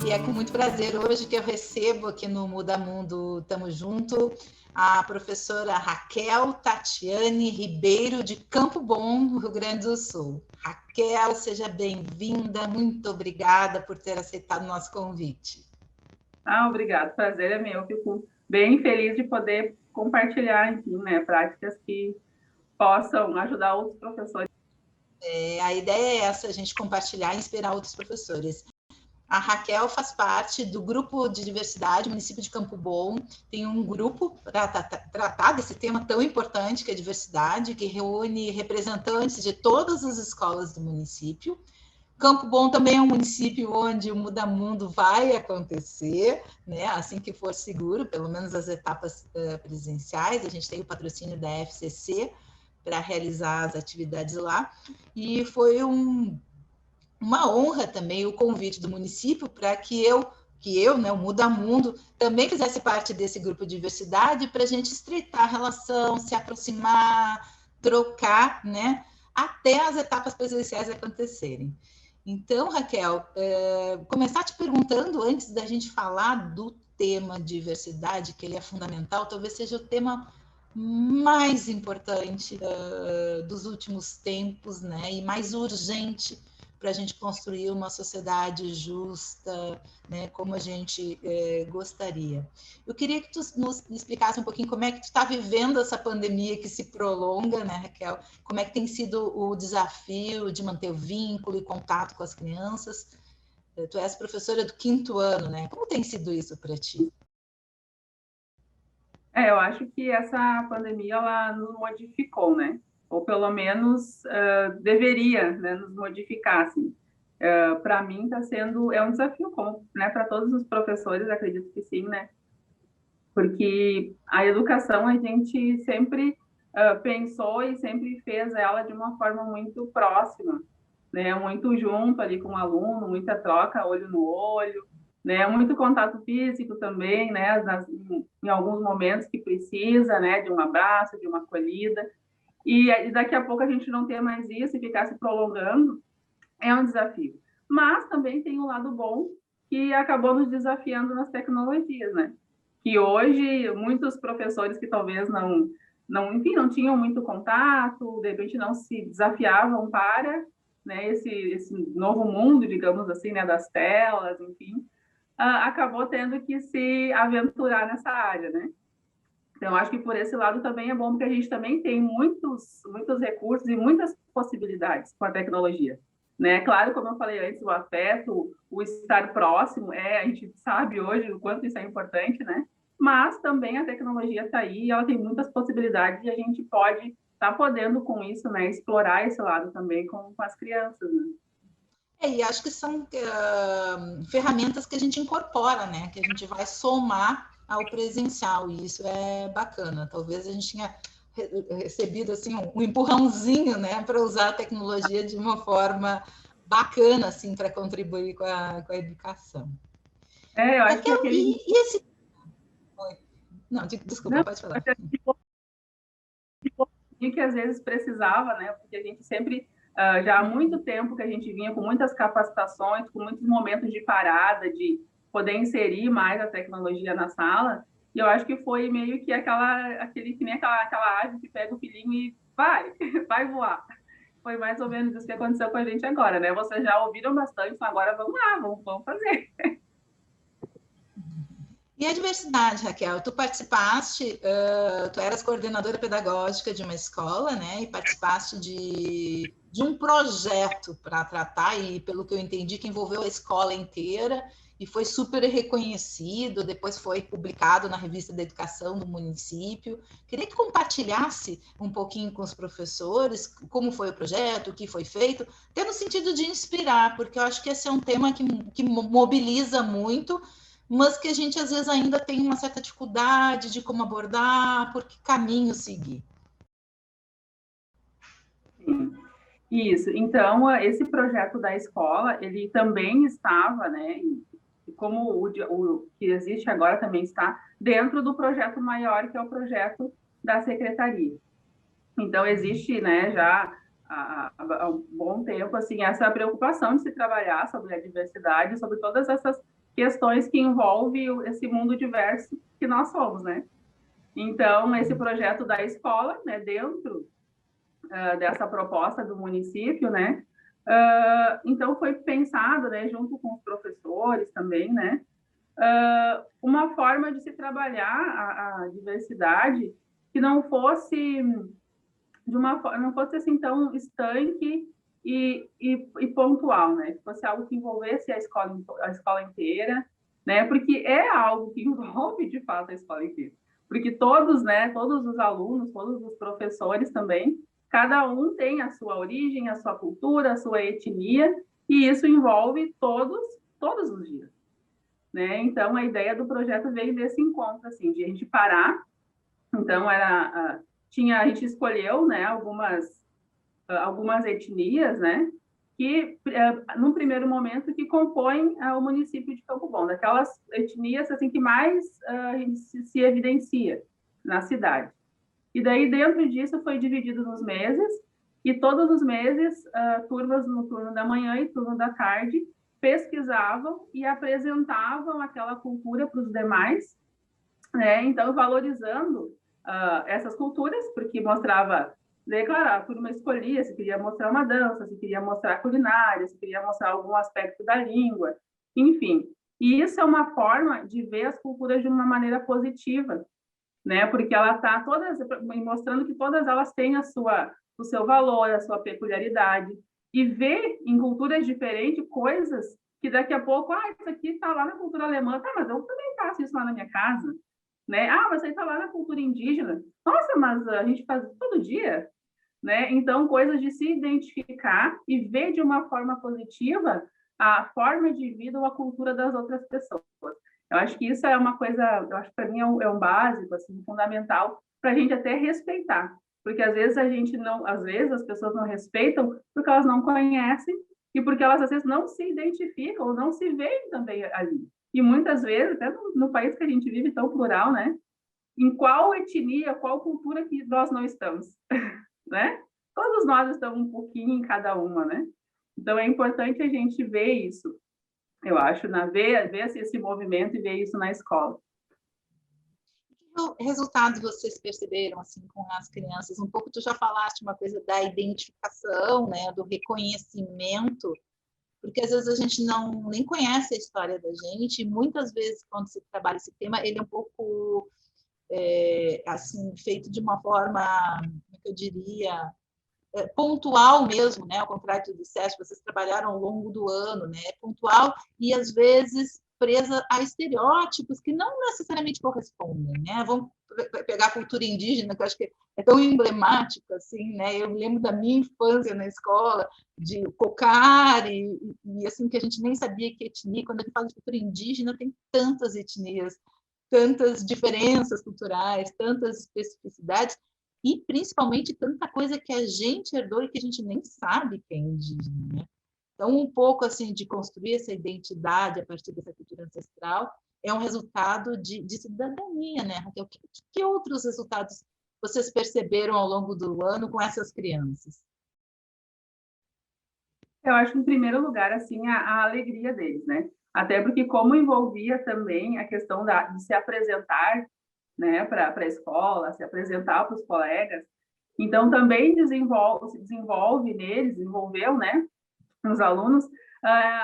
E é com muito prazer hoje que eu recebo aqui no Muda Mundo Tamo Junto a professora Raquel Tatiane Ribeiro, de Campo Bom, no Rio Grande do Sul. Raquel, seja bem-vinda, muito obrigada por ter aceitado o nosso convite. Obrigado, prazer é meu. Fico bem feliz de poder compartilhar, enfim, né, práticas que possam ajudar outros professores. A ideia é essa, a gente compartilhar e inspirar outros professores. A Raquel faz parte do grupo de diversidade, município de Campo Bom, tem um grupo para tratar desse tema tão importante que é a diversidade, que reúne representantes de todas as escolas do município. Campo Bom também é um município onde o Muda Mundo vai acontecer, né? Assim que for seguro, pelo menos as etapas presenciais. A gente tem o patrocínio da FCC para realizar as atividades lá. E foi uma honra também o convite do município para que eu, né, o Muda Mundo, também fizesse parte desse grupo de diversidade para a gente estreitar a relação, se aproximar, trocar, né, até as etapas presenciais acontecerem. Então, Raquel, começar te perguntando, antes da gente falar do tema diversidade, que ele é fundamental, talvez seja o tema mais importante dos últimos tempos, né, e mais urgente para a gente construir uma sociedade justa, né, como a gente gostaria. Eu queria que tu nos explicasse um pouquinho como é que tu está vivendo essa pandemia que se prolonga, né, Raquel? Como é que tem sido o desafio de manter o vínculo e contato com as crianças? Tu és professora do 5º ano, né? Como tem sido isso para ti? Eu acho que essa pandemia ela nos modificou, né? Ou pelo menos deveria, né, nos modificar, assim. Para mim está sendo um desafio, como, né, para todos os professores, acredito que sim, né? Porque a educação a gente sempre pensou e sempre fez ela de uma forma muito próxima, né? Muito junto ali com o aluno, muita troca olho no olho, né? Muito contato físico também, né? Em alguns momentos que precisa, né? De um abraço, de uma acolhida. E daqui a pouco a gente não ter mais isso e ficar se prolongando é um desafio. Mas também tem um lado bom que acabou nos desafiando nas tecnologias, né? Que hoje muitos professores que talvez enfim, não tinham muito contato, de repente não se desafiavam para, né, esse novo mundo, digamos assim, né, das telas, enfim, acabou tendo que se aventurar nessa área, né? Então, acho que por esse lado também é bom, porque a gente também tem muitos recursos e muitas possibilidades com a tecnologia. Né? Claro, como eu falei antes, o afeto, o estar próximo, a gente sabe hoje o quanto isso é importante, né? Mas também a tecnologia está aí, ela tem muitas possibilidades e a gente pode estar podendo com isso, né, explorar esse lado também com as crianças, né? E acho que são ferramentas que a gente incorpora, né? Que a gente vai somar ao presencial, e isso é bacana. Talvez a gente tenha recebido assim um empurrãozinho, né, para usar a tecnologia de uma forma bacana, assim, para contribuir com a educação. Eu acho que Raquel, aquele... e esse... Não, desculpa, Não, pode falar. e que às vezes precisava, né? Porque a gente sempre, já há muito tempo que a gente vinha com muitas capacitações, com muitos momentos de parada, de poder inserir mais a tecnologia na sala. E eu acho que foi meio que que nem aquela ave que pega o filhinho e vai voar. Foi mais ou menos isso que aconteceu com a gente agora, né? Vocês já ouviram bastante, então agora vamos lá, vamos fazer. E a diversidade, Raquel? Tu participaste, tu eras coordenadora pedagógica de uma escola, né? E participaste de um projeto para tratar, e pelo que eu entendi, que envolveu a escola inteira e foi super reconhecido, depois foi publicado na revista da educação do município. Queria que compartilhasse um pouquinho com os professores como foi o projeto, o que foi feito, até no sentido de inspirar, porque eu acho que esse é um tema que mobiliza muito, mas que a gente às vezes ainda tem uma certa dificuldade de como abordar, por que caminho seguir. Sim. Isso. Então, esse projeto da escola, ele também estava, né, como o que existe agora também está dentro do projeto maior, que é o projeto da secretaria. Então, existe, né, já há um bom tempo, assim, essa preocupação de se trabalhar sobre a diversidade, sobre todas essas questões que envolvem esse mundo diverso que nós somos, né? Então, esse projeto da escola, né, dentro dessa proposta do município, né, então foi pensado, né, junto com os professores também, né, uma forma de se trabalhar a diversidade que não fosse não fosse assim tão estanque e pontual, né? Que fosse algo que envolvesse a escola inteira, né? Porque é algo que envolve de fato a escola inteira, porque todos, né? Todos os alunos, todos os professores também, cada um tem a sua origem, a sua cultura, a sua etnia, e isso envolve todos os dias, né? Então a ideia do projeto veio desse encontro, assim, de a gente parar. Então a gente escolheu, né, algumas etnias, né, que no primeiro momento que compõem o município de Campo Bom, daquelas etnias assim que mais a gente se evidencia na cidade. E daí dentro disso foi dividido nos meses, e todos os meses turmas no turno da manhã e turno da tarde pesquisavam e apresentavam aquela cultura para os demais, né? Então valorizando essas culturas, porque mostrava, declarar, a turma escolhia se queria mostrar uma dança, se queria mostrar culinária, se queria mostrar algum aspecto da língua, enfim. E isso é uma forma de ver as culturas de uma maneira positiva, né? Porque ela está mostrando que todas elas têm o seu valor, a sua peculiaridade, e ver em culturas diferentes coisas que daqui a pouco, isso aqui está lá na cultura alemã, tá, mas eu também faço isso lá na minha casa, né? Mas aí está lá na cultura indígena. Nossa, mas a gente faz todo dia, né? Então, coisas de se identificar e ver de uma forma positiva a forma de vida ou a cultura das outras pessoas. Eu acho que isso é uma coisa, eu acho que para mim é um básico, assim, fundamental para a gente até respeitar, porque às vezes as pessoas não respeitam porque elas não conhecem e porque elas às vezes não se identificam ou não se veem também ali. E muitas vezes, até no país que a gente vive tão plural, né? Em qual etnia, qual cultura que nós não estamos, né? Todos nós estamos um pouquinho em cada uma, né? Então é importante a gente ver isso, eu acho, ver esse movimento e ver isso na escola. Que resultados vocês perceberam assim com as crianças? Um pouco tu já falaste uma coisa da identificação, né, do reconhecimento, porque às vezes a gente nem conhece a história da gente, e muitas vezes quando se trabalha esse tema, ele é um pouco assim, feito de uma forma, como eu diria, pontual mesmo, né? Ao contrário do disseste, vocês trabalharam ao longo do ano, né? Pontual e às vezes presa a estereótipos que não necessariamente correspondem, né? Vamos pegar a cultura indígena, que eu acho que é tão emblemático assim, né? Eu lembro da minha infância na escola de cocar e assim que a gente nem sabia que etnia. Quando a gente fala de cultura indígena, tem tantas etnias, tantas diferenças culturais, tantas especificidades e principalmente tanta coisa que a gente herdou e que a gente nem sabe que é indígena, né? Então, um pouco assim de construir essa identidade a partir dessa cultura ancestral é um resultado de cidadania, né, Raquel? Que outros resultados vocês perceberam ao longo do ano com essas crianças? Eu acho, em primeiro lugar, assim, a alegria deles, né? Até porque como envolvia também a questão de se apresentar, né, para a escola, se apresentar para os colegas, então também desenvolveu né, nos alunos,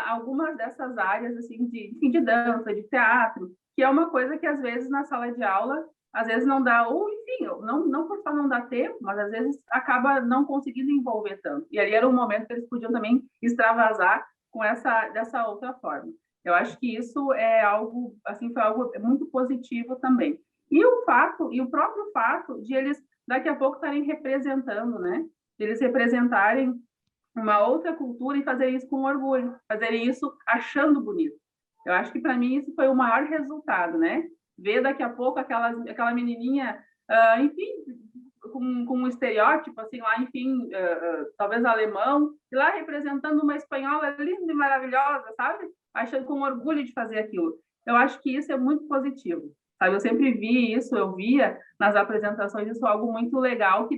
algumas dessas áreas assim de dança, de teatro, que é uma coisa que às vezes na sala de aula, às vezes não dá, ou enfim, não por não dar tempo, mas às vezes acaba não conseguindo envolver tanto. E ali era um momento que eles podiam também extravasar dessa outra forma. Eu acho que isso é algo, assim, foi algo muito positivo também. E o próprio fato de eles daqui a pouco estarem representando, né? De eles representarem uma outra cultura e fazer isso com orgulho, fazer isso achando bonito. Eu acho que para mim isso foi o maior resultado, né? Ver daqui a pouco aquela menininha, enfim, com um estereótipo, assim, lá, enfim, talvez alemão, e lá representando uma espanhola linda e maravilhosa, sabe? Achando com orgulho de fazer aquilo. Eu acho que isso é muito positivo, sabe? Eu sempre vi isso, eu via nas apresentações isso algo muito legal que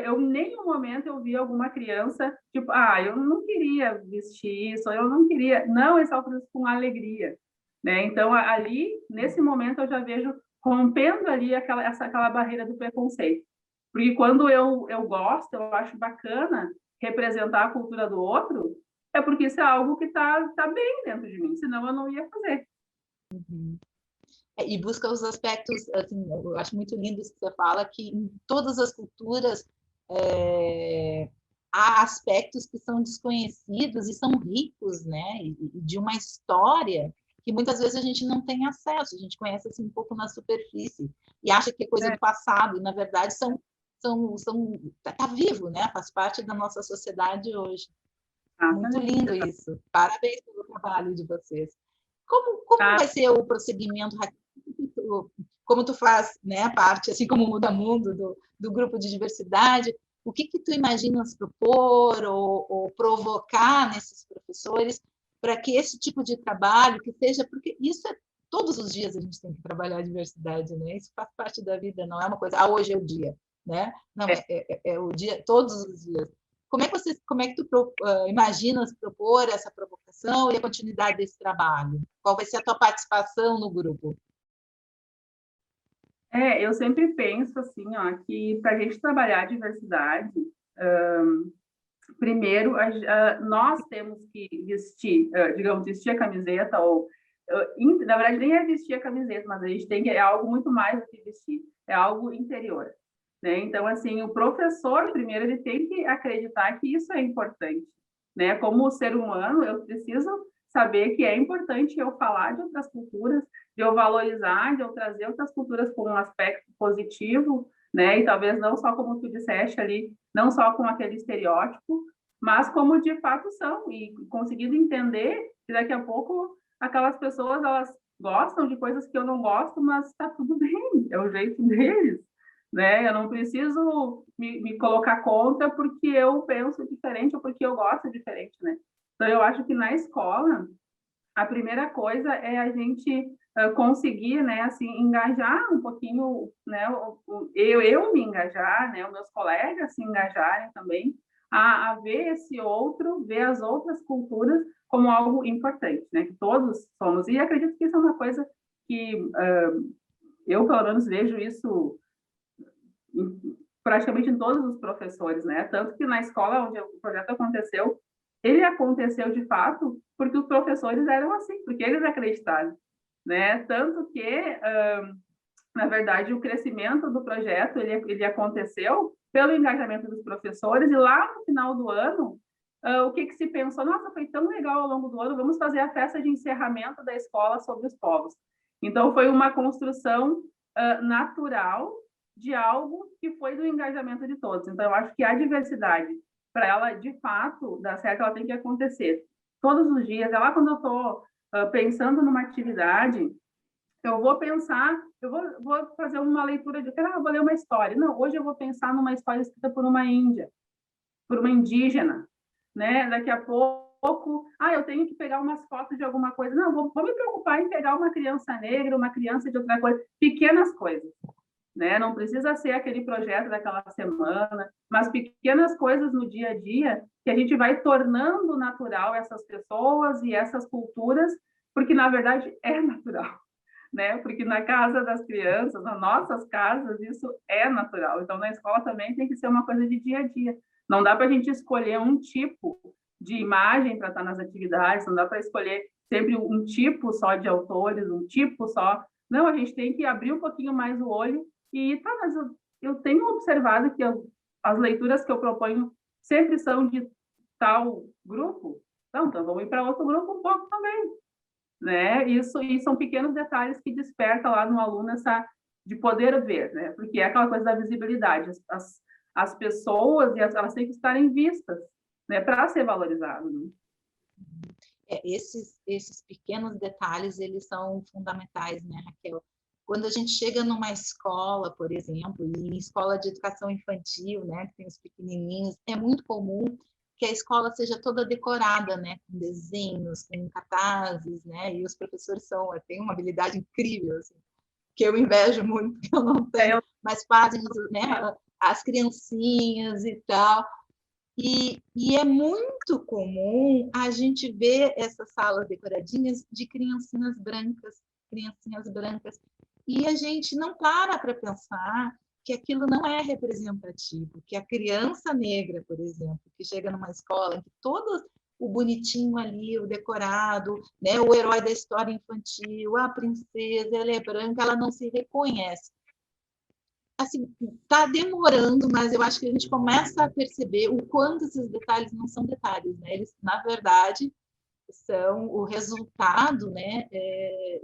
eu em nenhum momento eu vi alguma criança tipo, eu não queria vestir isso, eu não queria. Não, eles estavam fazendo isso com alegria, né? Então, ali, nesse momento, eu já vejo rompendo ali aquela barreira do preconceito. Porque quando eu gosto, eu acho bacana representar a cultura do outro, é porque isso é algo que tá bem dentro de mim, senão eu não ia fazer. E busca os aspectos, assim, eu acho muito lindo isso que você fala, que em todas as culturas há aspectos que são desconhecidos e são ricos, né? E de uma história que muitas vezes a gente não tem acesso, a gente conhece assim um pouco na superfície e acha que é coisa do passado, e na verdade tá vivo, né? Faz parte da nossa sociedade hoje. Muito lindo isso. Parabéns pelo trabalho de vocês. Como vai ser o prosseguimento, como tu faz, né, parte, assim como o Muda Mundo, do grupo de diversidade, o que tu imaginas propor ou provocar nesses professores para que esse tipo de trabalho, que seja, porque isso é todos os dias a gente tem que trabalhar a diversidade, né? Isso faz parte da vida, não é uma coisa, hoje é o dia, né? Não, é o dia, todos os dias. Como é que tu imaginas propor essa provocação e a continuidade desse trabalho? Qual vai ser a tua participação no grupo? Eu sempre penso assim, ó, que para a gente trabalhar a diversidade, primeiro nós temos que vestir, digamos, vestir a camiseta, ou na verdade nem é vestir a camiseta, mas a gente tem que, é algo muito mais do que vestir, é algo interior, né? Então, assim, o professor, primeiro, ele tem que acreditar que isso é importante, né? Como ser humano, eu preciso saber que é importante eu falar de outras culturas, de eu valorizar, de eu trazer outras culturas com um aspecto positivo, né? E talvez não só como tu disseste ali, não só com aquele estereótipo, mas como de fato são, e conseguindo entender que daqui a pouco aquelas pessoas, elas gostam de coisas que eu não gosto, mas está tudo bem, é o jeito deles, né? Eu não preciso me colocar contra porque eu penso diferente ou porque eu gosto diferente, né? Então, eu acho que na escola, a primeira coisa é a gente conseguir, né, assim, engajar um pouquinho, né, eu me engajar, né, os meus colegas se engajarem também, a ver esse outro, ver as outras culturas como algo importante, né, que todos somos. E acredito que isso é uma coisa que eu, pelo menos, vejo isso praticamente em todos os professores, né? Tanto que na escola onde o projeto aconteceu, ele aconteceu de fato porque os professores eram assim, porque eles acreditaram, né? Tanto que, na verdade, o crescimento do projeto, ele aconteceu pelo engajamento dos professores, e lá no final do ano, o que se pensou? Nossa, foi tão legal ao longo do ano, vamos fazer a festa de encerramento da escola sobre os povos. Então, foi uma construção natural de algo que foi do engajamento de todos. Então, eu acho que a diversidade, para ela, de fato, dar certo, ela tem que acontecer todos os dias. É lá quando eu estou pensando numa atividade, eu vou pensar, vou fazer uma leitura de, vou ler uma história. Não, hoje eu vou pensar numa história escrita por uma índia, por uma indígena, né? Daqui a pouco, eu tenho que pegar umas fotos de alguma coisa. Não, vou me preocupar em pegar uma criança negra, uma criança de outra coisa, pequenas coisas, né? Não precisa ser aquele projeto daquela semana, mas pequenas coisas no dia a dia que a gente vai tornando natural essas pessoas e essas culturas, porque na verdade é natural, né? Porque na casa das crianças, nas nossas casas, isso é natural. Então, na escola também tem que ser uma coisa de dia a dia. Não dá para a gente escolher um tipo de imagem para estar nas atividades, não dá para escolher sempre um tipo só de autores, um tipo só. Não, a gente tem que abrir um pouquinho mais o olho e, mas eu tenho observado que as leituras que eu proponho sempre são de tal grupo. Então vamos ir para outro grupo um pouco também, né? Isso, e são pequenos detalhes que despertam lá no aluno essa de poder ver, né? Porque é aquela coisa da visibilidade. As pessoas, elas têm que estarem vistas, né? Para ser valorizado, né? Esses pequenos detalhes, eles são fundamentais, né, Raquel? Quando a gente chega numa escola, por exemplo, e em escola de educação infantil, né, que tem os pequenininhos, é muito comum que a escola seja toda decorada, né, com desenhos, com cartazes, né, e os professores têm uma habilidade incrível, assim, que eu invejo muito, que eu não tenho, mas fazem, né, as criancinhas e tal. E é muito comum a gente ver essas salas decoradinhas de criancinhas brancas, e a gente não para pensar que aquilo não é representativo, que a criança negra, por exemplo, que chega numa escola em que todo o bonitinho ali, o decorado, né, o herói da história infantil, a princesa, ela é branca, ela não se reconhece. Assim, está demorando, mas eu acho que a gente começa a perceber o quanto esses detalhes não são detalhes, né? Eles, na verdade, são o resultado, né,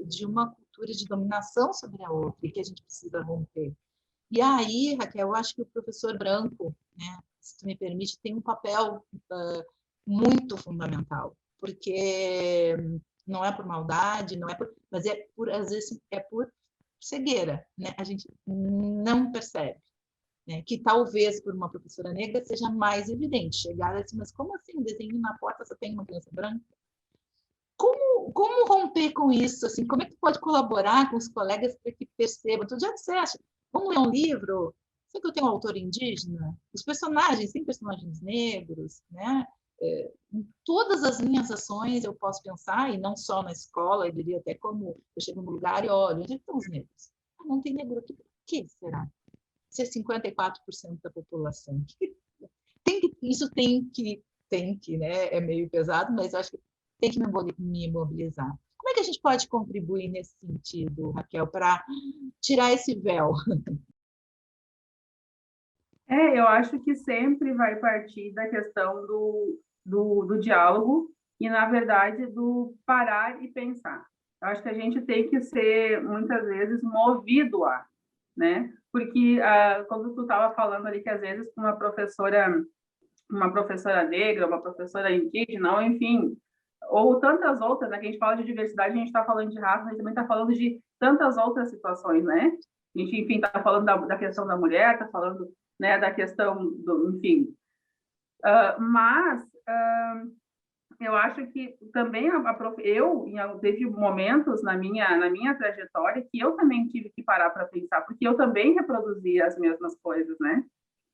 de uma cultura de dominação sobre a outra e que a gente precisa romper. E aí, Raquel, eu acho que o professor branco, né, se tu me permite, tem um papel muito fundamental, porque não é por maldade, não é por, mas às vezes é por cegueira, né? A gente não percebe, né? Que talvez por uma professora negra seja mais evidente chegar assim, mas como assim, desenho na porta só tem uma criança branca? Como romper com isso? Assim, como é que pode colaborar com os colegas para que percebam? Tu já disseste, vamos ler um livro? Sei que eu tenho um autor indígena, os personagens, tem personagens negros, né? Em todas as minhas ações eu posso pensar, e não só na escola, eu diria até como eu chego num lugar e olho, onde estão os negros? Não tem negro aqui, por que será? Se é 54% da população. Isso tem que, né? É meio pesado, mas eu acho que tem que me mobilizar. Como é que a gente pode contribuir nesse sentido, Raquel, para tirar esse véu? Eu acho que sempre vai partir da questão do diálogo e, na verdade, do parar e pensar. Eu acho que a gente tem que ser, muitas vezes, movido a, né? Porque, quando tu estava falando ali que, às vezes, uma professora negra, uma professora indígena, ou enfim, ou tantas outras, né, que a gente fala de diversidade, a gente está falando de raça, a gente também está falando de tantas outras situações, né? A gente, enfim, está falando da questão da mulher, está falando, né, da questão do, enfim. Mas eu acho que também teve momentos na minha trajetória que eu também tive que parar para pensar, porque eu também reproduzia as mesmas coisas, né?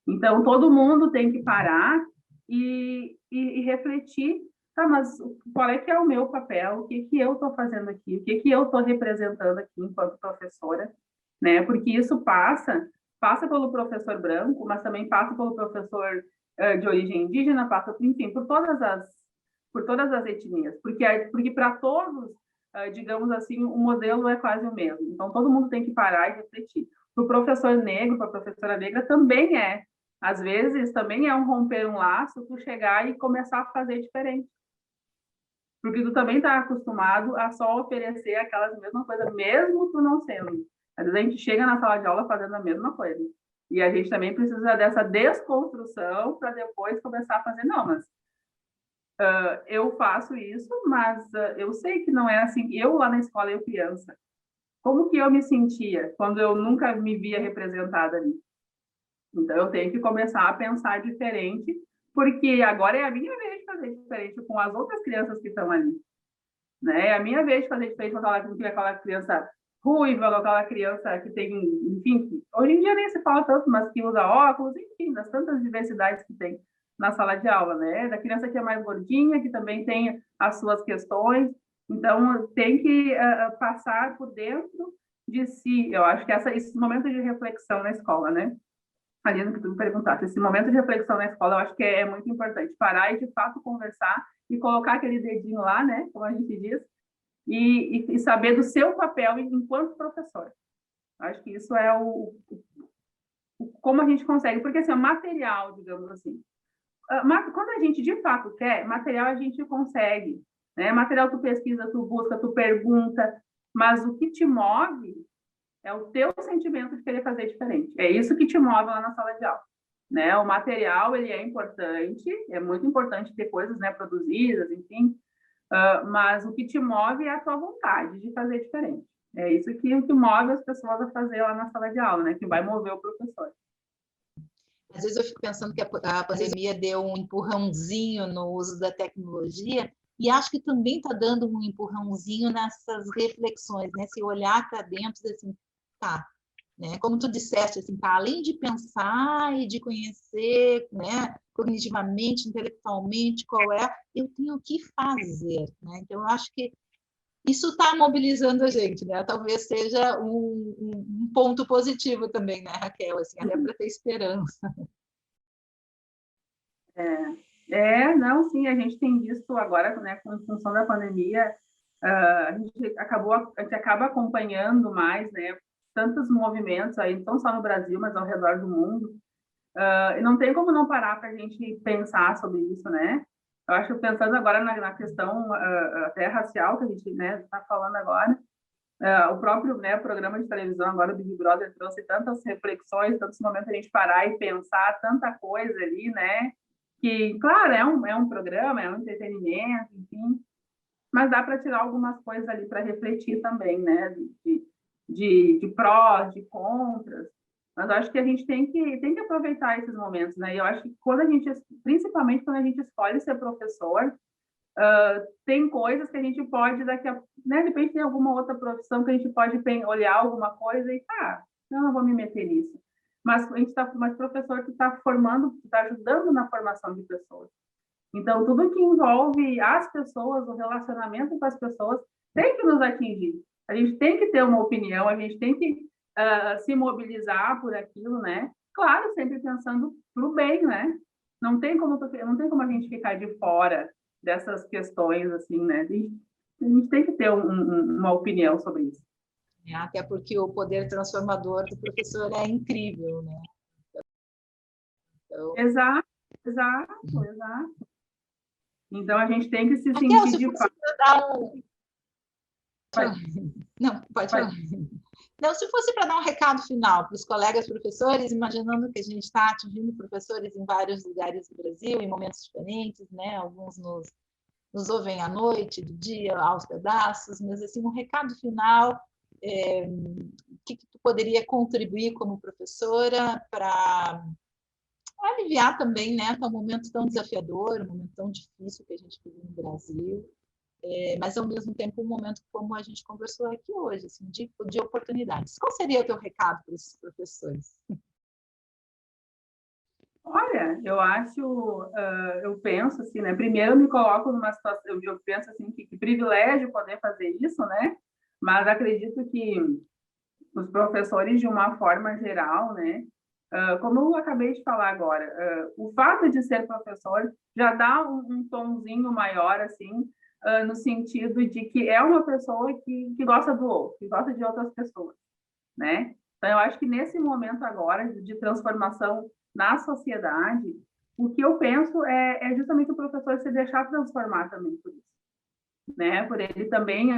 Então, todo mundo tem que parar e refletir, tá, mas qual é que é o meu papel, o que eu estou fazendo aqui, o que eu estou representando aqui enquanto professora, né? Porque isso passa pelo professor branco, mas também passa pelo professor de origem indígena, passa, enfim, por todas as etnias, porque para todos, digamos assim, o modelo é quase o mesmo. Então, todo mundo tem que parar e refletir. Para o professor negro, para a professora negra, também é. Às vezes, também é um romper um laço, tu chegar e começar a fazer diferente. Porque tu também está acostumado a só oferecer aquelas mesmas coisas, mesmo tu não sendo. Às vezes a gente chega na sala de aula fazendo a mesma coisa. E a gente também precisa dessa desconstrução para depois começar a fazer, não, mas eu faço isso, mas eu sei que não é assim. Eu lá na escola, eu criança, como que eu me sentia quando eu nunca me via representada ali? Então, eu tenho que começar a pensar diferente, porque agora é a minha vez de fazer diferente com as outras crianças que estão ali. Né? É a minha vez de fazer diferente com aquela criança ruiva, ou aquela criança que tem, enfim, hoje em dia nem se fala tanto, mas que usa óculos, enfim, das tantas diversidades que tem na sala de aula, né? Da criança que é mais gordinha, que também tem as suas questões. Então, tem que passar por dentro de si. Eu acho que esse momento de reflexão na escola, né? Ali no que tu me perguntaste, esse momento de reflexão na escola, eu acho que é muito importante. Parar e, de fato, conversar e colocar aquele dedinho lá, né? Como a gente diz, e saber do seu papel enquanto professor. Acho que isso é como a gente consegue, porque assim, o material, digamos assim, quando a gente de fato quer, material a gente consegue, né? Material tu pesquisa, tu busca, tu pergunta, mas o que te move é o teu sentimento de querer fazer diferente. É isso que te move lá na sala de aula. Né? O material, ele é importante, é muito importante ter coisas, né, produzidas, enfim, mas o que te move é a tua vontade de fazer diferente. É isso que move as pessoas a fazer lá na sala de aula, né? Que vai mover o professor. Às vezes eu fico pensando que a pandemia deu um empurrãozinho no uso da tecnologia e acho que também está dando um empurrãozinho nessas reflexões, né? Se olhar para dentro e dizer assim, tá, né? Como tu disseste, assim, tá, além de pensar e de conhecer, né, cognitivamente, intelectualmente, qual é, eu tenho que fazer, né? Então, eu acho que isso está mobilizando a gente, né? Talvez seja um ponto positivo também, né, Raquel? Assim, até para ter esperança. Não, sim, a gente tem visto agora, né, com função da pandemia, a gente acaba acompanhando mais, né, tantos movimentos aí, não só no Brasil, mas ao redor do mundo, e não tem como não parar para a gente pensar sobre isso, né? Eu acho que pensando agora na questão até racial que a gente, né, está falando agora, o próprio, né, programa de televisão agora, o Big Brother, trouxe tantas reflexões, tantos momentos a gente parar e pensar tanta coisa ali, né? Que, claro, é um programa, é um entretenimento, enfim, mas dá para tirar algumas coisas ali para refletir também, né? De prós, de contras. Mas eu acho que a gente tem que aproveitar esses momentos, né? E eu acho que principalmente quando a gente escolhe ser professor, tem coisas que a gente pode né, de repente tem alguma outra profissão que a gente pode olhar alguma coisa e não vou me meter nisso. Mas a gente mas professor que está formando, que está ajudando na formação de pessoas. Então tudo que envolve as pessoas, o relacionamento com as pessoas, tem que nos atingir. A gente tem que ter uma opinião, a gente tem que se mobilizar por aquilo, né? Claro, sempre pensando para o bem, né? Não tem como a gente ficar de fora dessas questões, assim, né? A gente tem que ter uma opinião sobre isso. Até porque o poder transformador do professor é incrível, né? Então... Exato. Então, a gente tem que se Raquel, sentir de fato... Não, pode falar. Não, se fosse para dar um recado final para os colegas professores, imaginando que a gente está atingindo professores em vários lugares do Brasil, em momentos diferentes, né? Alguns nos ouvem à noite, de dia, aos pedaços, mas assim, um recado final, o que tu poderia contribuir como professora para aliviar também, né, um momento tão desafiador, um momento tão difícil que a gente vive no Brasil, mas ao mesmo tempo um momento como a gente conversou aqui hoje, assim, de oportunidades. Qual seria o teu recado para esses professores? Olha, eu penso assim, né? Primeiro eu me coloco numa situação, eu penso assim, que privilégio poder fazer isso, né? Mas acredito que os professores, de uma forma geral, né? Como eu acabei de falar agora, o fato de ser professor já dá um tomzinho maior, assim, no sentido de que é uma pessoa que gosta do outro, que gosta de outras pessoas, né? Então, eu acho que nesse momento agora de transformação na sociedade, o que eu penso é justamente o professor se deixar transformar também por isso, né? Por ele também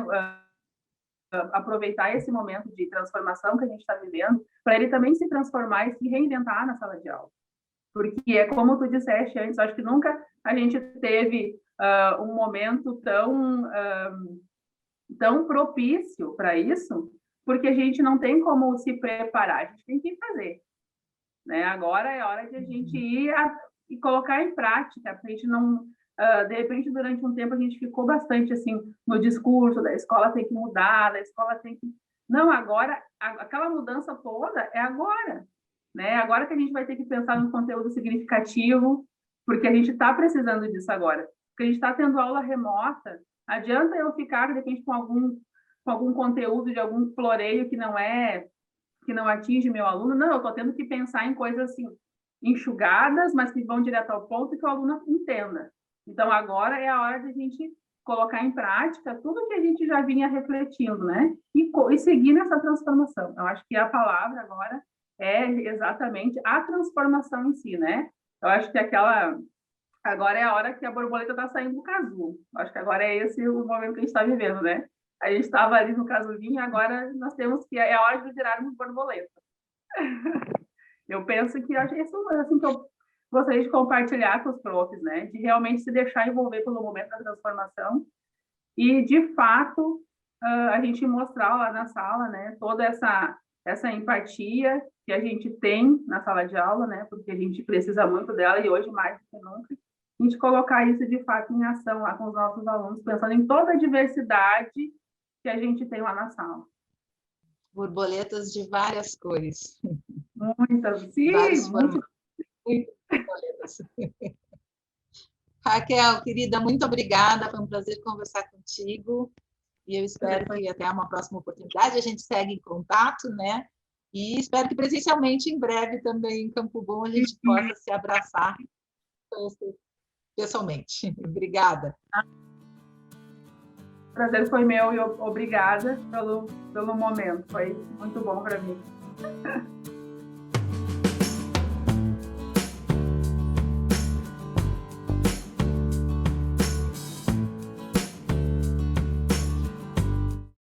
aproveitar esse momento de transformação que a gente está vivendo, para ele também se transformar e se reinventar na sala de aula. Porque é como tu disseste antes, acho que nunca a gente teve um momento tão propício para isso, porque a gente não tem como se preparar, a gente tem que fazer. Né? Agora é hora de a gente ir e colocar em prática, para a gente não... de repente, durante um tempo, a gente ficou bastante assim no discurso da escola tem que mudar, da escola tem que... Não, agora, aquela mudança toda é agora. Né? Agora que a gente vai ter que pensar no conteúdo significativo, porque a gente está precisando disso agora. Porque a gente está tendo aula remota, adianta eu ficar, de repente, com algum conteúdo de algum floreio que não atinge meu aluno, não, eu estou tendo que pensar em coisas assim, enxugadas, mas que vão direto ao ponto e que o aluno entenda. Então, agora é a hora de a gente colocar em prática tudo que a gente já vinha refletindo, né? E seguir nessa transformação. Eu acho que a palavra agora é exatamente a transformação em si, né? Eu acho que agora é a hora que a borboleta está saindo do casulo. Eu acho que agora é esse o momento que a gente está vivendo, né? A gente estava ali no casulinho, agora nós temos que... É a hora de virarmos borboleta. Eu penso que isso é assim que eu gostaria de compartilhar com os profs, né? De realmente se deixar envolver pelo momento da transformação e, de fato, a gente mostrar lá na sala, né? Toda essa empatia que a gente tem na sala de aula, né? Porque a gente precisa muito dela e hoje mais do que nunca. A gente colocar isso, de fato, em ação lá com os nossos alunos, pensando em toda a diversidade que a gente tem lá na sala. Borboletas de várias cores. Muitas, sim, Vários muito. muitas borboletas. Raquel, querida, muito obrigada. Foi um prazer conversar contigo. E eu espero que até uma próxima oportunidade a gente segue em contato, né? E espero que presencialmente em breve também em Campo Bom a gente possa se abraçar pessoalmente. Obrigada. O prazer foi meu e obrigada pelo momento. Foi muito bom para mim.